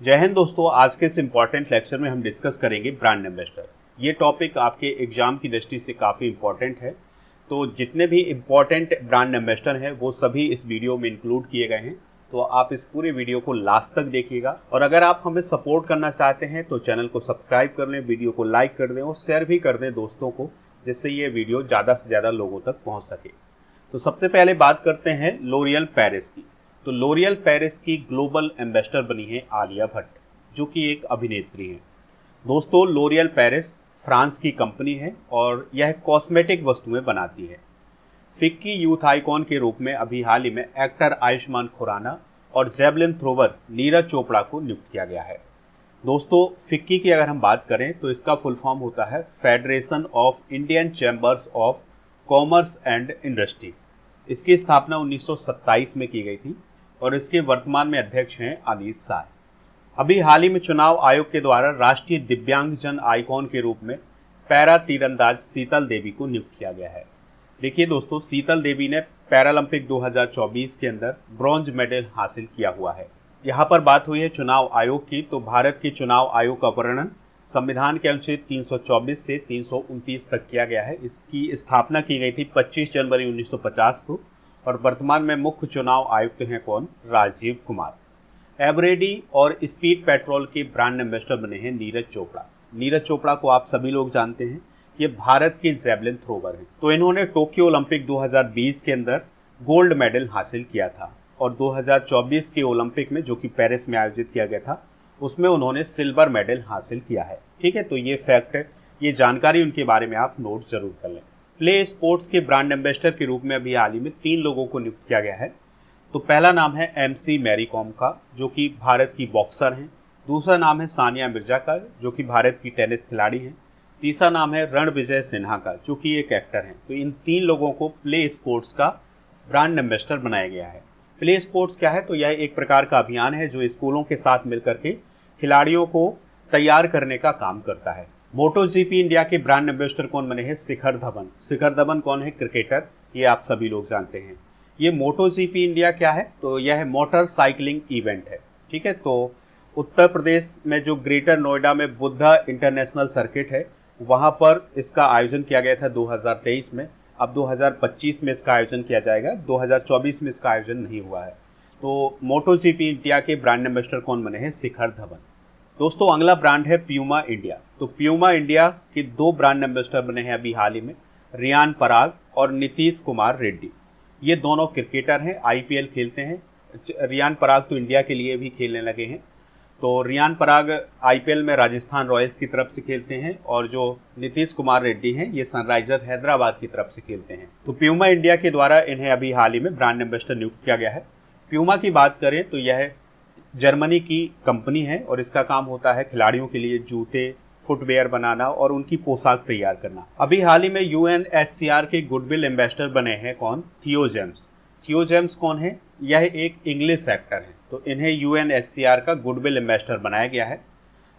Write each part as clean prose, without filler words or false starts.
जय हिंद दोस्तों, आज के इस इम्पॉर्टेंट लेक्चर में हम डिस्कस करेंगे ब्रांड एम्बेसडर। ये टॉपिक आपके एग्जाम की दृष्टि से काफ़ी इम्पॉर्टेंट है। तो जितने भी इम्पॉर्टेंट ब्रांड एम्बेसडर हैं वो सभी इस वीडियो में इंक्लूड किए गए हैं। तो आप इस पूरे वीडियो को लास्ट तक देखिएगा और अगर आप हमें सपोर्ट करना चाहते हैं तो चैनल को सब्सक्राइब कर लें, वीडियो को लाइक कर दें और शेयर भी कर दें दोस्तों को, जिससे ये वीडियो ज़्यादा से ज़्यादा लोगों तक पहुँच सके। तो सबसे पहले बात करते हैं लोरियल पेरिस की। तो लोरियल पेरिस की ग्लोबल एम्बेसडर बनी है आलिया भट्ट, जो कि एक अभिनेत्री हैं। दोस्तों, लोरियल पेरिस फ्रांस की कंपनी है और यह कॉस्मेटिक वस्तुएं बनाती है। फिक्की यूथ आइकॉन के रूप में अभी हाल ही में एक्टर आयुष्मान खुराना और जेवलिन थ्रोवर नीरज चोपड़ा को नियुक्त किया गया है। दोस्तों, फिक्की की अगर हम बात करें तो इसका फुल फॉर्म होता है federation of Indian chambers of commerce and industry. इसकी स्थापना 1927 में की गई थी और इसके वर्तमान में अध्यक्ष हैं अनीस शाह। अभी हाल ही में चुनाव आयोग के द्वारा राष्ट्रीय दिव्यांगजन आइकॉन के रूप में पैरा तीरंदाज शीतल देवी को नियुक्त किया गया है। देखिए दोस्तों, शीतल देवी ने पैरालंपिक 2024 के अंदर ब्रॉन्ज मेडल हासिल किया हुआ है। यहाँ पर बात हुई है चुनाव आयोग की, तो भारत के चुनाव आयोग का वर्णन संविधान के अनुच्छेद 324 से 329 तक किया गया है। इसकी स्थापना की गई थी 25 जनवरी 1950 को और वर्तमान में मुख्य चुनाव आयुक्त हैं कौन? राजीव कुमार। एवरेडी और स्पीड पेट्रोल के ब्रांड एम्बेसडर बने हैं नीरज चोपड़ा। नीरज चोपड़ा को आप सभी लोग जानते हैं, ये भारत के जेवलिन थ्रोवर हैं। तो इन्होंने टोक्यो ओलंपिक 2020 के अंदर गोल्ड मेडल हासिल किया था और 2024 के ओलंपिक में, जो कि पेरिस में आयोजित किया गया था, उसमें उन्होंने सिल्वर मेडल हासिल किया है। ठीक है, तो ये फैक्ट है, ये जानकारी उनके बारे में आप नोट जरूर कर लें। प्ले स्पोर्ट्स के ब्रांड एम्बेसडर के रूप में अभी हाल ही में 3 लोगों को नियुक्त किया गया है। तो पहला नाम है MC मैरी कॉम का, जो कि भारत की बॉक्सर हैं। दूसरा नाम है सानिया मिर्जा का, जो कि भारत की टेनिस खिलाड़ी हैं। तीसरा नाम है रणविजय सिन्हा का, जो कि एक एक्टर हैं। तो इन 3 लोगों को प्ले स्पोर्ट्स का ब्रांड एम्बेसडर बनाया गया है। प्ले स्पोर्ट्स क्या है? तो यह एक प्रकार का अभियान है जो स्कूलों के साथ मिलकर के खिलाड़ियों को तैयार करने का काम करता है। मोटो जीपी इंडिया के ब्रांड एम्बेसडर कौन बने हैं? शिखर धवन। शिखर धवन कौन है? क्रिकेटर। ये आप सभी लोग जानते हैं। ये मोटो जीपी इंडिया क्या है? तो यह मोटर साइकिलिंग इवेंट है। ठीक है, तो उत्तर प्रदेश में जो ग्रेटर नोएडा में बुद्धा इंटरनेशनल सर्किट है, वहाँ पर इसका आयोजन किया गया था 2023 में। अब 2025 में इसका आयोजन किया जाएगा, 2024 में इसका आयोजन नहीं हुआ है। तो मोटो जीपी इंडिया के ब्रांड एम्बेसडर कौन बने हैं? शिखर धवन। दोस्तों, अगला ब्रांड है प्यूमा इंडिया। तो प्यूमा इंडिया के 2 ब्रांड एम्बेसडर बने हैं अभी हाल ही में, रियान पराग और नीतीश कुमार रेड्डी। ये दोनों क्रिकेटर हैं, IPL खेलते हैं। रियान पराग तो इंडिया के लिए भी खेलने लगे हैं। तो रियान पराग IPL में राजस्थान रॉयल्स की तरफ से खेलते हैं और जो नीतीश कुमार रेड्डी हैं, ये सनराइजर हैदराबाद की तरफ से खेलते हैं। तो प्यूमा इंडिया के द्वारा इन्हें अभी हाल ही में ब्रांड एम्बेसडर नियुक्त किया गया है। प्यूमा की बात करें तो यह जर्मनी की कंपनी है और इसका काम होता है खिलाड़ियों के लिए जूते, फुटवेयर बनाना और उनकी पोशाक तैयार करना। अभी हाल ही में UNSCR के गुडविल एम्बेसडर बने हैं कौन? थियो जेम्स। थियो जेम्स कौन है? यह एक इंग्लिश एक्टर है। तो इन्हें UNSCR का गुडविल एम्बेसडर बनाया गया है।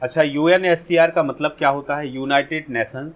अच्छा, UNSCR का मतलब क्या होता है? United nation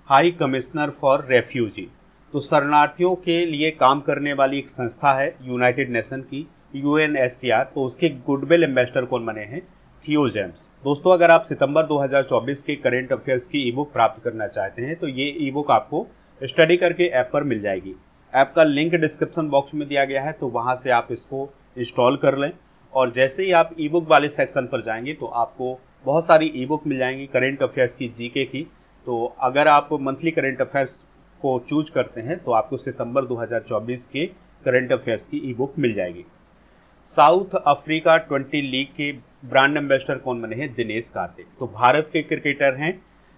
high commissioner for refugee. तो शरणार्थियों के लिए काम करने वाली एक संस्था है यूनाइटेड नेशन की, UNSCR। तो उसके गुडविल एम्बेसडर कौन बने हैं? थियो जेम्स। दोस्तों, अगर आप सितंबर 2024 के करेंट अफेयर्स की ईबुक प्राप्त करना चाहते हैं तो ये ईबुक आपको स्टडी करके ऐप पर मिल जाएगी। ऐप का लिंक डिस्क्रिप्शन बॉक्स में दिया गया है, तो वहाँ से आप इसको इंस्टॉल कर लें और जैसे ही आप ईबुक वाले सेक्शन पर जाएंगे तो आपको बहुत सारी ईबुक मिल जाएंगी करेंट अफेयर्स की, GK की। तो अगर आप मंथली करेंट अफेयर्स को चूज करते हैं तो आपको सितंबर 2024 के करेंट अफेयर्स की ईबुक मिल जाएगी। साउथ अफ्रीका 20 लीग के ब्रांड एम्बेसडर कौन बने हैं? दिनेश कार्तिक। तो भारत के क्रिकेटर हैं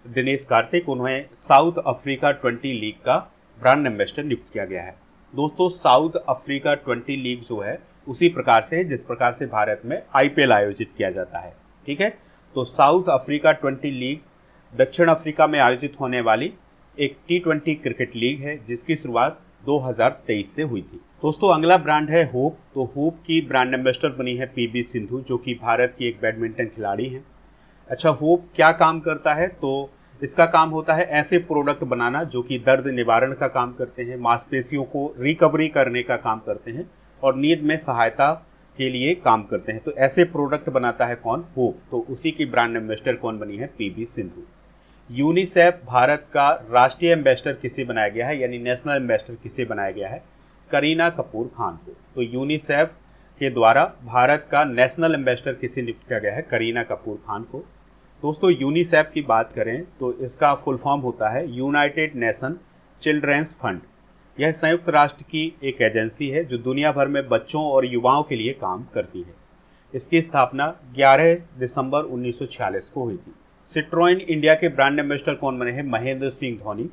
दिनेश कार्तिक, उन्हें साउथ अफ्रीका 20 लीग का ब्रांड एम्बेसडर नियुक्त किया गया है। दोस्तों, साउथ अफ्रीका 20 लीग जो है उसी प्रकार से है जिस प्रकार से भारत में IPL आयोजित किया जाता है। ठीक है, तो साउथ अफ्रीका 20 लीग दक्षिण अफ्रीका में आयोजित होने वाली एक T20 क्रिकेट लीग है जिसकी शुरुआत 2023 से हुई थी। दोस्तों, अगला ब्रांड है होप। तो होप की ब्रांड एम्बेसडर बनी है PV सिंधु, जो कि भारत की एक बैडमिंटन खिलाड़ी हैं। अच्छा, होप क्या काम करता है? तो इसका काम होता है ऐसे प्रोडक्ट बनाना जो कि दर्द निवारण का काम करते हैं, मांसपेशियों को रिकवरी करने का काम करते हैं और नींद में सहायता के लिए काम करते हैं। तो ऐसे प्रोडक्ट बनाता है कौन? होप। तो उसी की ब्रांड एम्बेसडर कौन बनी है? पीवी सिंधु। यूनिसेफ भारत का राष्ट्रीय एम्बेसडर किसे बनाया गया है, यानी नेशनल एम्बेसडर किसे बनाया गया है? करीना कपूर खान को। तो यूनिसेफ के द्वारा भारत का नेशनल एम्बेसडर किसे नियुक्त किया गया है? करीना कपूर खान को। दोस्तों यूनिसेफ की बात करें तो इसका फुल फॉर्म होता है यूनाइटेड नेशन चिल्ड्रेंस फंड। यह संयुक्त राष्ट्र की एक एजेंसी है जो दुनिया भर में बच्चों और युवाओं के लिए काम करती है। इसकी स्थापना 11 दिसंबर 1946 को हुई थी। सिट्रोइन इंडिया के ब्रांड एम्बेसडर कौन बने हैं? महेंद्र सिंह धोनी।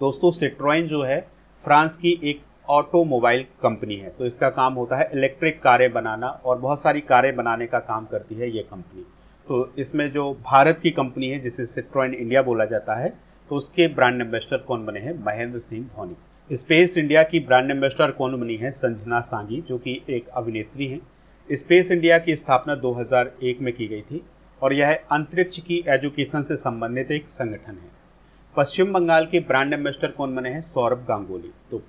दोस्तों सिट्रोइन जो है फ्रांस की एक ऑटोमोबाइल कंपनी है। तो इसका काम होता है इलेक्ट्रिक कारें बनाना और बहुत सारी कारें बनाने का काम करती है ये कंपनी। तो इसमें जो भारत की कंपनी है जिसे सिट्रोइन इंडिया बोला जाता है, तो उसके ब्रांड एम्बेसडर कौन बने हैं? महेंद्र सिंह धोनी। स्पेस इंडिया की ब्रांड एम्बेसडर कौन बनी है? संजना सांगी, जो कि एक अभिनेत्री हैं। स्पेस इंडिया की स्थापना 2001 में की गई थी और यह अंतरिक्ष की एजुकेशन से संबंधित एक संगठन है। पश्चिम बंगाल के ब्रांड एम्बेसडर कौन बने हैं? सौरभ गांगुली। तो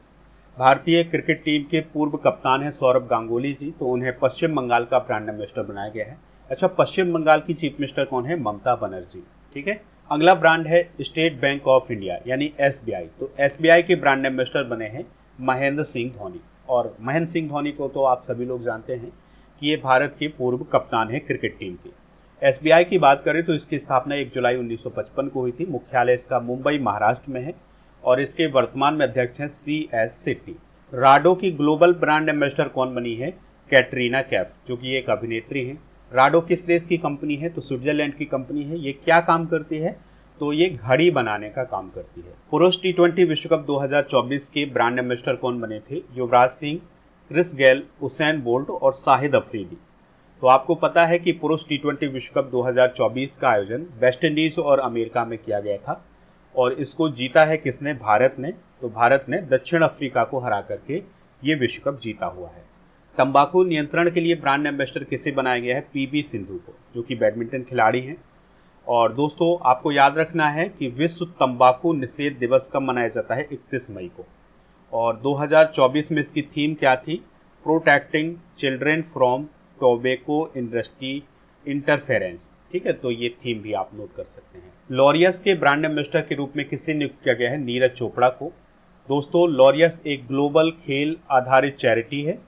भारतीय क्रिकेट टीम के पूर्व कप्तान हैं सौरभ गांगुली जी, तो उन्हें पश्चिम बंगाल का ब्रांड एम्बेसडर बनाया गया है। अच्छा, पश्चिम बंगाल की चीफ मिनिस्टर कौन है? ममता बनर्जी। ठीक है। अगला ब्रांड है स्टेट बैंक ऑफ इंडिया यानी एसबीआई। तो एसबीआई के ब्रांड एम्बेसडर बने हैं महेंद्र सिंह धोनी। और महेंद्र सिंह धोनी को तो आप सभी लोग जानते हैं कि ये भारत के पूर्व कप्तान हैं क्रिकेट टीम के। एसबीआई की बात करें तो इसकी स्थापना 1 जुलाई 1955 को हुई थी। मुख्यालय इसका मुंबई महाराष्ट्र में है और इसके वर्तमान में अध्यक्ष हैं CS सेट्टी। राडो की ग्लोबल ब्रांड एम्बेसडर कौन बनी है? कैटरीना कैफ, जो कि एक अभिनेत्री हैं। राडो किस देश की कंपनी है? तो स्विट्जरलैंड की कंपनी है। ये क्या काम करती है? तो ये घड़ी बनाने का काम करती है। पुरुष T20 विश्व कप 2024 के ब्रांड एम्बेसडर कौन बने थे? Yuvraj Singh, Chris Gayle, Usain Bolt और शाहिद अफरीदी। तो आपको पता है कि पुरुष T20 विश्व कप 2024 का आयोजन वेस्ट इंडीज और अमेरिका में किया गया था और इसको जीता है किसने? भारत ने। तो भारत ने दक्षिण अफ्रीका को हरा करके ये विश्व कप जीता हुआ है। तंबाकू नियंत्रण के लिए ब्रांड एम्बेसडर किसे बनाया गया है? पीवी सिंधु को, जो कि बैडमिंटन खिलाड़ी हैं। और दोस्तों आपको याद रखना है कि विश्व तंबाकू निषेध दिवस कब मनाया जाता है? 31 मई को। और 2024 में इसकी थीम क्या थी? Protecting children from tobacco industry interference. ठीक है, तो ये थीम भी आप नोट कर सकते हैं। लॉरियस के ब्रांड एम्बेसडर के रूप में किसे नियुक्त किया गया है? नीरज चोपड़ा को। दोस्तों लॉरियस एक ग्लोबल खेल आधारित चैरिटी है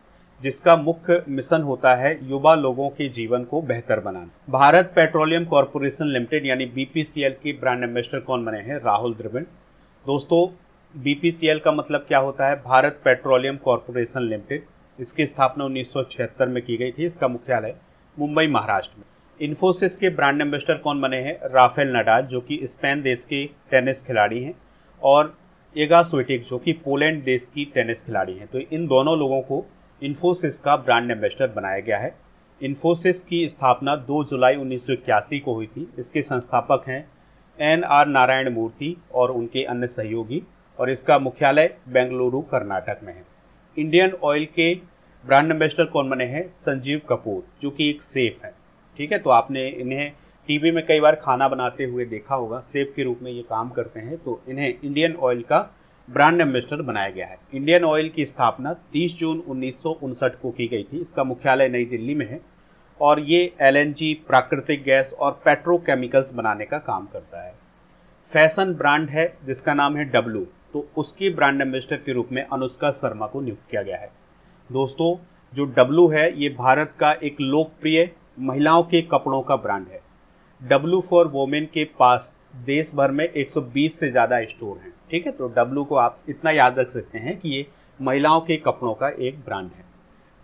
जिसका मुख्य मिशन होता है युवा लोगों के जीवन को बेहतर बनाना। भारत पेट्रोलियम कॉर्पोरेशन लिमिटेड यानी BPCL के ब्रांड एम्बेसडर कौन बने हैं? राहुल द्रविड़। दोस्तों BPCL का मतलब क्या होता है? Bharat petroleum corporation limited. इसकी स्थापना 1976 में की गई थी। इसका मुख्यालय मुंबई महाराष्ट्र में। इन्फोसिस के ब्रांड एम्बेसडर कौन बने हैं? राफेल नडाल, जो कि स्पेन देश के टेनिस खिलाड़ी हैं, और एगा स्विएटेक, जो कि पोलैंड देश की टेनिस खिलाड़ी हैं। तो इन दोनों लोगों को इन्फोसिस का ब्रांड एम्बेसडर बनाया गया है। इन्फोसिस की स्थापना 2 जुलाई 1981 को हुई थी। इसके संस्थापक हैं NR नारायण मूर्ति और उनके अन्य सहयोगी और इसका मुख्यालय बेंगलुरु कर्नाटक में है। इंडियन ऑयल के ब्रांड एम्बेसडर कौन बने हैं? संजीव कपूर, जो कि एक सेफ है। ठीक है, तो आपने इन्हें टीवी में कई बार खाना बनाते हुए देखा होगा। सेफ के रूप में ये काम करते हैं, तो इन्हें इंडियन ऑयल का ब्रांड एम्बेसडर बनाया गया है। इंडियन ऑयल की स्थापना 30 जून 1959 को की गई थी। इसका मुख्यालय नई दिल्ली में है और ये LNG, प्राकृतिक गैस और पेट्रोकेमिकल्स बनाने का काम करता है। फैशन ब्रांड है जिसका नाम है W, तो उसकी ब्रांड एम्बेसडर के रूप में अनुष्का शर्मा को नियुक्त किया गया है। दोस्तों जो W है ये भारत का एक लोकप्रिय महिलाओं के कपड़ों का ब्रांड है। W फॉर वोमेन के पास देश भर में 120 से ज़्यादा स्टोर हैं। ठीक है, तो W को आप इतना याद रख सकते हैं कि ये महिलाओं के कपड़ों का एक ब्रांड है।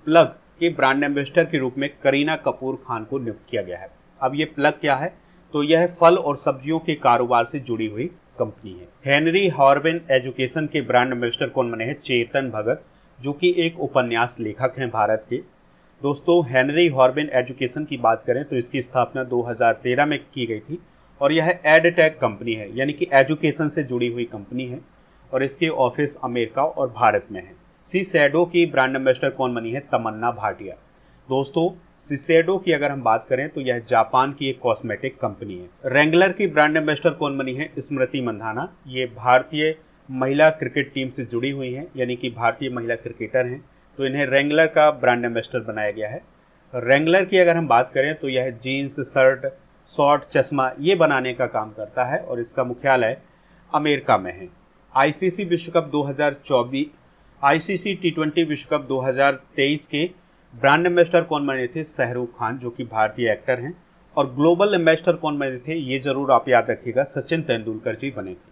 प्लग के ब्रांड एम्बेसडर के रूप में करीना कपूर खान को नियुक्त किया गया है। अब ये प्लग क्या है? तो यह फल और सब्जियों के कारोबार से जुड़ी हुई कंपनी है। हेनरी हॉर्बिन एजुकेशन के ब्रांड एम्बेसडर कौन बने हैं? चेतन भगत, जो कि एक उपन्यास लेखक हैं भारत के। दोस्तों हेनरी हॉर्बिन एजुकेशन की बात करें तो इसकी स्थापना 2013 में की गई थी और यह एडटेक कंपनी है, यानी कि एजुकेशन से जुड़ी हुई कंपनी है और इसके ऑफिस अमेरिका और भारत में है। सीसेडो की ब्रांड एम्बेसडर कौन बनी है? तमन्ना भाटिया। दोस्तों सीसेडो की अगर हम बात करें तो यह जापान की एक कॉस्मेटिक कंपनी है। रेंगलर की ब्रांड एम्बेसडर कौन बनी है? स्मृति मंधाना। ये भारतीय महिला क्रिकेट टीम से जुड़ी हुई हैं, यानी कि भारतीय महिला क्रिकेटर हैं, तो इन्हें रेंगलर का ब्रांड एम्बेसडर बनाया गया है। रेंगलर की अगर हम बात करें तो यह जीन्स, शर्ट, शॉर्ट, चश्मा ये बनाने का काम करता है और इसका मुख्यालय अमेरिका में है। आईसीसी विश्व कप 2024 आईसीसी टी20 विश्व कप 2023 के ब्रांड एम्बेसडर कौन बने थे? शाहरुख खान, जो कि भारतीय एक्टर हैं। और ग्लोबल एम्बेसडर कौन बने थे? ये जरूर आप याद रखिएगा, सचिन तेंदुलकर जी बने थे।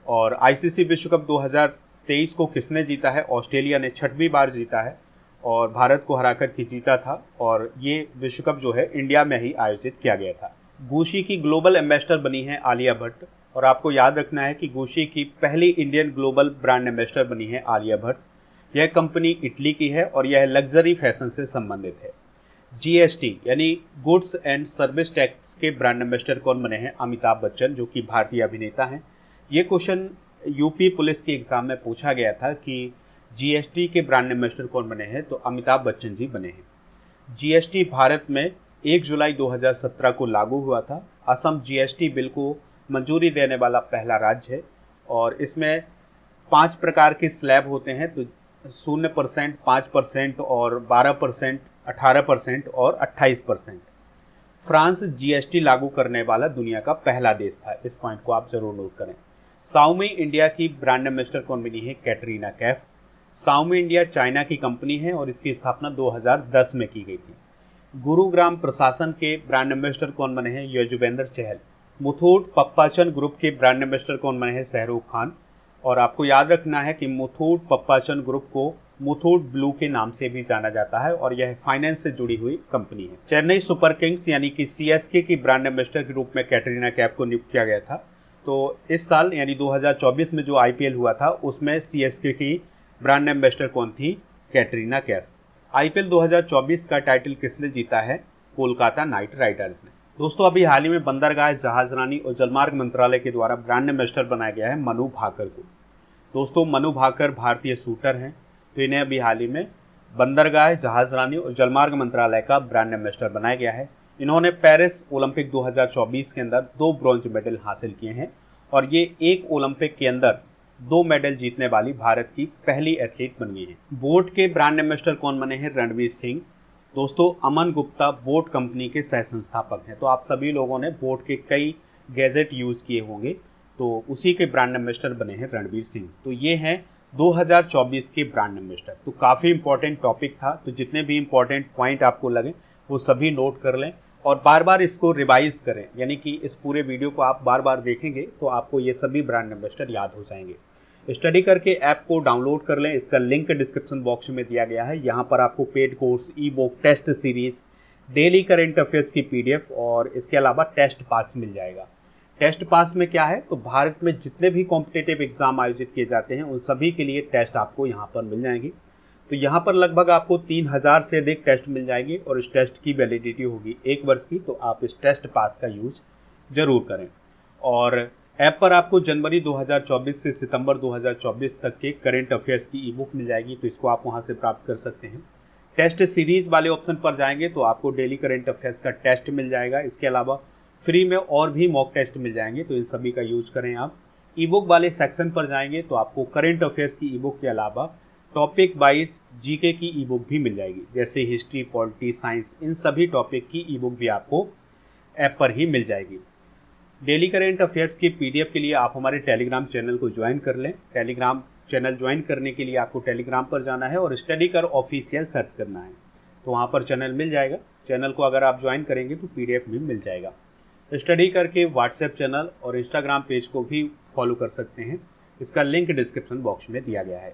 और आईसीसी विश्व कप 2023 को किसने जीता है? ऑस्ट्रेलिया ने 6वीं बार जीता है और भारत को हराकर के जीता था। और ये विश्व कप जो है इंडिया में ही आयोजित किया गया था। गुशी की ग्लोबल एम्बेसडर बनी है आलिया भट्ट। और आपको याद रखना है कि गुशी की पहली इंडियन ग्लोबल ब्रांड एम्बेसडर बनी है आलिया भट्ट। यह कंपनी इटली की है और यह लग्जरी फैशन से संबंधित है। जीएसटी यानी गुड्स एंड सर्विस टैक्स के ब्रांड एम्बेसडर कौन बने हैं? अमिताभ बच्चन, जो कि भारतीय अभिनेता हैं। ये क्वेश्चन यूपी पुलिस के एग्जाम में पूछा गया था कि जीएसटी के ब्रांड एम्बेसडर कौन बने हैं, तो अमिताभ बच्चन जी बने हैं। जीएसटी भारत में 1 जुलाई 2017 को लागू हुआ था। असम जीएसटी बिल को मंजूरी देने वाला पहला राज्य है और इसमें 5 प्रकार के स्लैब होते हैं, तो 0%, 5% और 12%, 18% और 28%। फ्रांस जीएसटी लागू करने वाला दुनिया का पहला देश था। इस पॉइंट को आप जरूर नोट करें। शाओमी इंडिया की ब्रांड एम्बेसडर कौन बनी है? Katrina Kaif. Xiaomi India China की कंपनी है और इसकी स्थापना 2010 में की गई थी। गुरुग्राम प्रशासन के ब्रांड एम्बेसडर कौन बने हैं? यजुवेंद्र चहल। मुथूट पप्पाचन ग्रुप के ब्रांड एम्बेसडर कौन बने हैं? शाहरुख खान। और आपको याद रखना है कि मुथूट पप्पाचन ग्रुप को मुथूट ब्लू के नाम से भी जाना जाता है और यह फाइनेंस से जुड़ी हुई कंपनी है। चेन्नई सुपर किंग्स यानी कि सीएसके की ब्रांड एम्बेसडर के रूप में कैटरीना कैफ को नियुक्त किया गया था। तो इस साल यानी 2024 में जो आईपीएल हुआ था उसमें सीएसके की ब्रांड एम्बेसडर कौन थी? कैटरीना कैफ। आईपीएल 2024 का टाइटल किसने जीता है? कोलकाता नाइट राइडर्स ने। दोस्तों अभी हाल ही में बंदरगाह, जहाजरानी और जलमार्ग मंत्रालय के द्वारा ब्रांड एम्बेसडर बनाया गया है मनु भाकर को। दोस्तों मनु भाकर भारतीय शूटर हैं, तो इन्हें अभी हाल ही में बंदरगाह, जहाजरानी और जलमार्ग मंत्रालय का ब्रांड एम्बेसडर बनाया गया है। इन्होंने पेरिस ओलंपिक 2024 के अंदर 2 ब्रॉन्ज मेडल हासिल किए हैं और ये एक ओलंपिक के अंदर 2 मेडल जीतने वाली भारत की पहली एथलीट बन गई है। बोट के ब्रांड एम्बेसडर कौन बने हैं? रणवीर सिंह। दोस्तों अमन गुप्ता बोट कंपनी के सह संस्थापक हैं, तो आप सभी लोगों ने बोट के कई गैजेट यूज़ किए होंगे, तो उसी के ब्रांड एम्बेसडर बने हैं रणवीर सिंह। तो ये हैं 2024 के ब्रांड एम्बेसडर। तो काफ़ी इंपॉर्टेंट टॉपिक था, तो जितने भी इंपॉर्टेंट पॉइंट आपको लगे वो सभी नोट कर लें और बार बार इसको रिवाइज करें, यानी कि इस पूरे वीडियो को आप बार बार देखेंगे तो आपको ये सभी ब्रांड एम्बेसडर याद हो जाएंगे। स्टडी करके ऐप को डाउनलोड कर लें, इसका लिंक डिस्क्रिप्शन बॉक्स में दिया गया है। यहाँ पर आपको paid course, ebook, test series, daily current affairs की पीडीएफ और इसके अलावा टेस्ट पास मिल जाएगा। टेस्ट पास में क्या है, तो भारत में जितने भी कॉम्पिटिटिव एग्जाम आयोजित किए जाते हैं उन सभी के लिए टेस्ट आपको यहाँ पर मिल जाएंगी। तो यहाँ पर लगभग आपको 3000 से अधिक टेस्ट मिल जाएंगे और इस टेस्ट की वैलिडिटी होगी 1 वर्ष की। तो आप इस टेस्ट पास का यूज जरूर करें। और ऐप पर आपको जनवरी 2024 से सितंबर 2024 तक के करंट अफेयर्स की ई बुक मिल जाएगी, तो इसको आप वहाँ से प्राप्त कर सकते हैं। टेस्ट सीरीज वाले ऑप्शन पर जाएंगे तो आपको डेली करंट अफेयर्स का टेस्ट मिल जाएगा। इसके अलावा फ्री में और भी मॉक टेस्ट मिल जाएंगे, तो इन सभी का यूज करें आप। ई बुक वाले सेक्शन पर जाएंगे तो आपको करंट अफेयर्स की ई बुक के अलावा टॉपिक वाइज जीके की ई बुक भी मिल जाएगी, जैसे हिस्ट्री, पॉलिटी, साइंस, इन सभी टॉपिक की ई बुक भी आपको ऐप पर ही मिल जाएगी। डेली करंट अफेयर्स की पीडीएफ के लिए आप हमारे टेलीग्राम चैनल को ज्वाइन कर लें। टेलीग्राम चैनल ज्वाइन करने के लिए आपको टेलीग्राम पर जाना है और स्टडी कर ऑफिशियल सर्च करना है, तो वहाँ पर चैनल मिल जाएगा। चैनल को अगर आप ज्वाइन करेंगे तो पीडीएफ भी मिल जाएगा। स्टडी करके व्हाट्सएप चैनल और इंस्टाग्राम पेज को भी फॉलो कर सकते हैं, इसका लिंक डिस्क्रिप्शन बॉक्स में दिया गया है।